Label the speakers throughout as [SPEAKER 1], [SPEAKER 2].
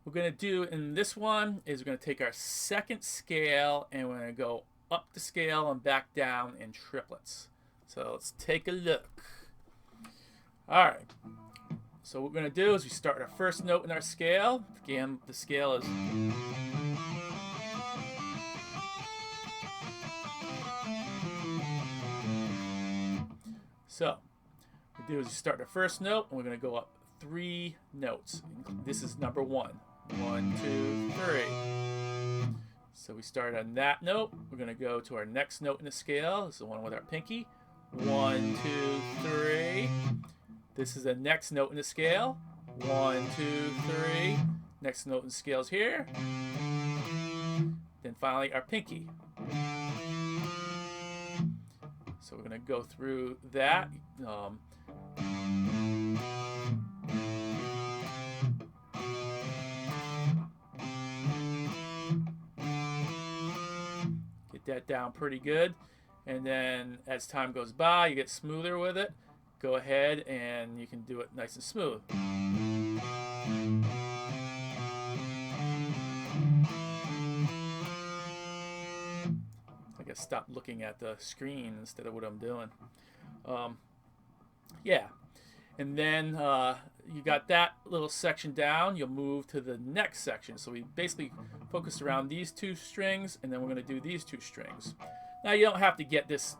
[SPEAKER 1] we're going to do in this one is we're going to take our second scale and we're going to go up the scale and back down in triplets. So let's take a look. All right. So what we're going to do is we start our first note in our scale. Again, the scale is so what we do is we start the first note and we're going to go up 3 notes. This is number 1. 1, 2, 3. So we start on that note. We're going to go to our next note in the scale. This is the one with our pinky. 1, 2, 3. This is the next note in the scale. 1, 2, 3. Next note in the scale is here. Then finally our pinky. So we're going to go through that. Get that down pretty good. And then as time goes by, you get smoother with it. Go ahead and you can do it nice and smooth. I gotta stop looking at the screen instead of what I'm doing. Yeah. And then you got that little section down, you'll move to the next section. So we basically focus around these 2 strings, and then we're going to do these 2 strings. Now you don't have to get this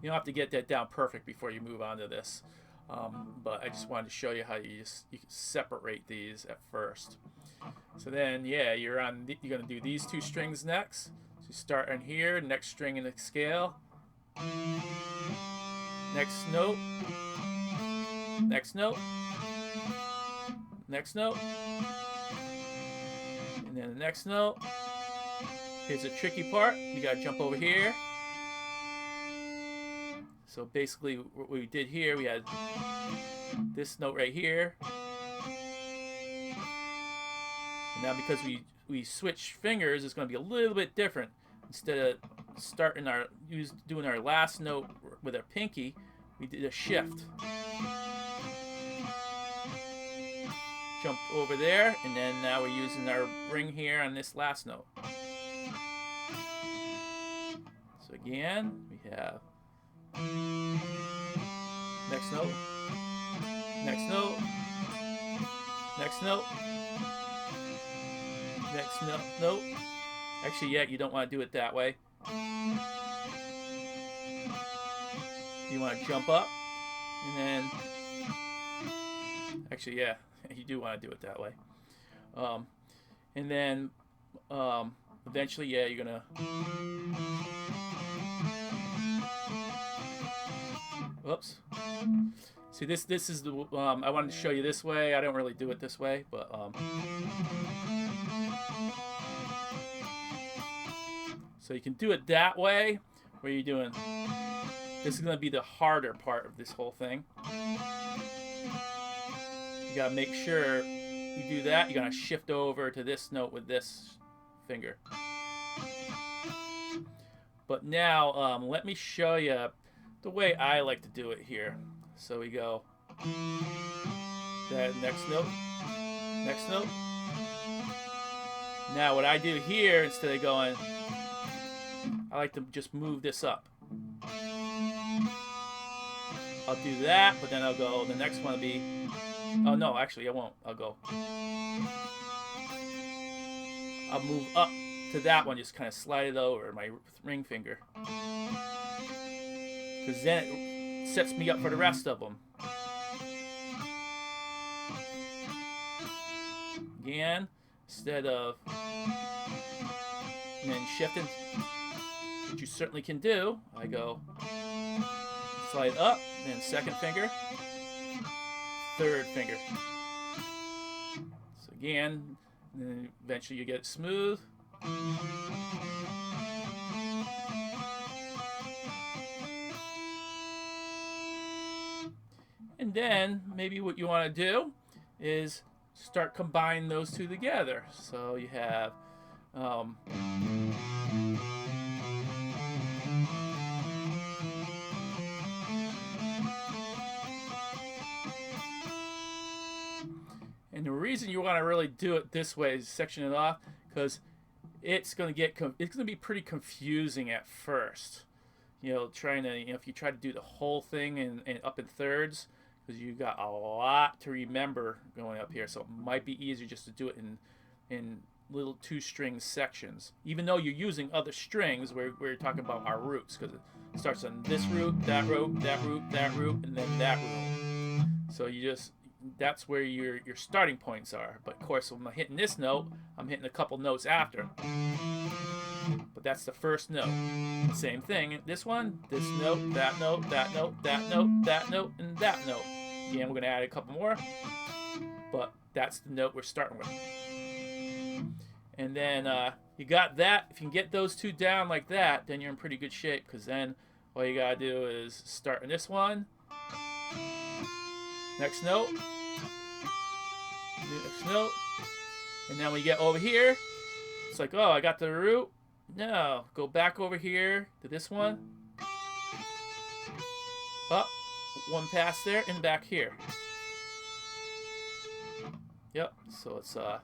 [SPEAKER 1] you don't have to get that down perfect before you move on to this. But I just wanted to show you how you can separate these at first. So then, yeah, you're going to do these 2 strings next. So you start on here, next string in the scale. Next note. Next note. Next note. And then the next note. Here's the tricky part. You gotta jump over here. So basically what we did here, we had this note right here. And now because we switch fingers, it's going to be a little bit different. Instead of starting doing our last note with our pinky, we did a shift. Jump over there, and then now we're using our ring here on this last note. So again, we have next note, next note, next note, next note. Actually, yeah, you don't want to do it that way. You want to jump up, and then, actually, yeah, you do want to do it that way. And then, eventually, yeah, you're gonna. Whoops. See, this is the. I wanted to show you this way. I don't really do it this way, but. So you can do it that way, where you're doing. This is going to be the harder part of this whole thing. You got to make sure you do that. You got to shift over to this note with this finger. But now, let me show you the way I like to do it here. So we go that next note, next note. Now what I do here, instead of going, I like to just move this up. I'll do that, but then I'll go, the next one will be, oh no, actually I won't. I'll go. I'll move up to that one, just kind of slide it over my ring finger. Because then it sets me up for the rest of them. Again, instead of, and then shifting, which you certainly can do, I go slide up, then second finger, third finger. So again, and then eventually you get it smooth. And then maybe what you want to do is start combining those two together. So you have And the reason you want to really do it this way is section it off, because it's going to be pretty confusing at first. Trying to, if you try to do the whole thing and up in thirds, because you got a lot to remember going up here. So it might be easier just to do it in little 2-string sections. Even though you're using other strings, we're talking about our roots, because it starts on this root, that root, that root, that root, and then that root. So that's where your starting points are. But of course, when I'm hitting this note, I'm hitting a couple notes after. But that's the first note. Same thing. This one, this note, that note, that note, that note, that note, and that note. Again, we're going to add a couple more. But that's the note we're starting with. And then you got that. If you can get those two down like that, then you're in pretty good shape. Because then all you got to do is start in this one. Next note. Next note. And then when you get over here, it's like, oh, I got the root. No, go back over here to this one. Up, one pass there, and back here. Yep, so it's but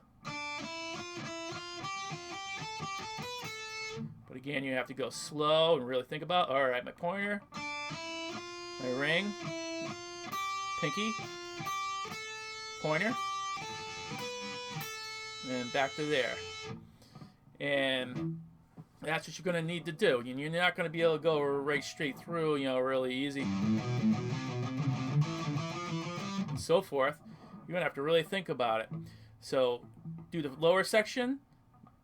[SPEAKER 1] again, you have to go slow and really think about, all right, my pointer, my ring, pinky, pointer, and back to there. And that's what you're going to need to do. You're not going to be able to go right straight through, really easy. And so forth. You're going to have to really think about it. So do the lower section,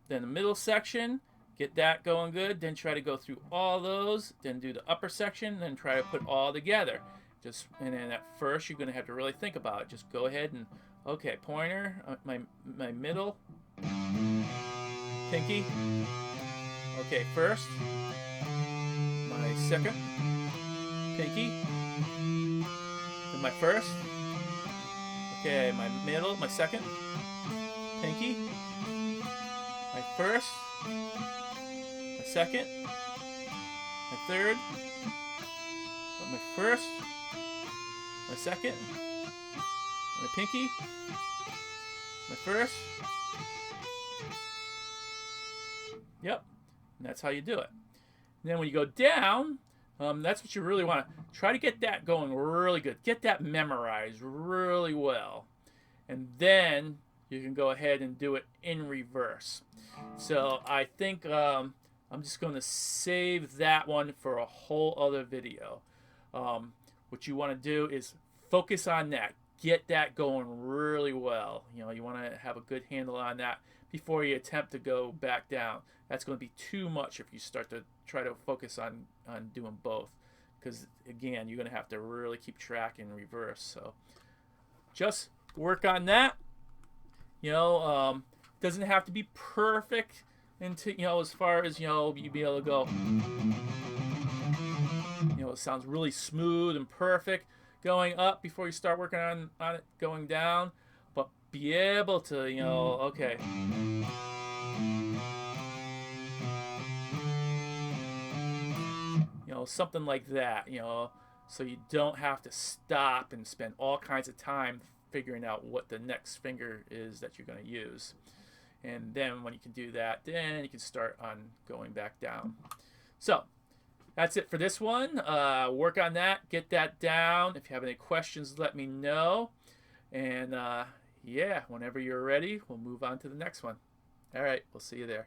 [SPEAKER 1] then the middle section, get that going good, then try to go through all those, then do the upper section, then try to put all together. And then at first you're going to have to really think about it. Just go ahead and, okay, pointer, my middle, pinky, okay, first, my second, pinky, then my first, okay, my middle, my second, pinky, my first, my second, my third, my first, my second, my pinky, my first. Yep, and that's how you do it. And then when you go down, that's what you really want to try to get that going really good. Get that memorized really well. And then you can go ahead and do it in reverse. So I think I'm just going to save that one for a whole other video. What you want to do is focus on that. Get that going really well. You want to have a good handle on that before you attempt to go back down. That's going to be too much if you start to try to focus on doing both. Because, again, you're going to have to really keep track in reverse. So just work on that. Doesn't have to be perfect until, as far as, you be able to go, it sounds really smooth and perfect going up before you start working on it going down. But be able to, okay. Something like that, so you don't have to stop and spend all kinds of time figuring out what the next finger is that you're going to use. And then when you can do that, then you can start on going back down. So that's it for this one. Work on that, get that down. If you have any questions, let me know. And yeah, whenever you're ready, we'll move on to the next one. All right, we'll see you there.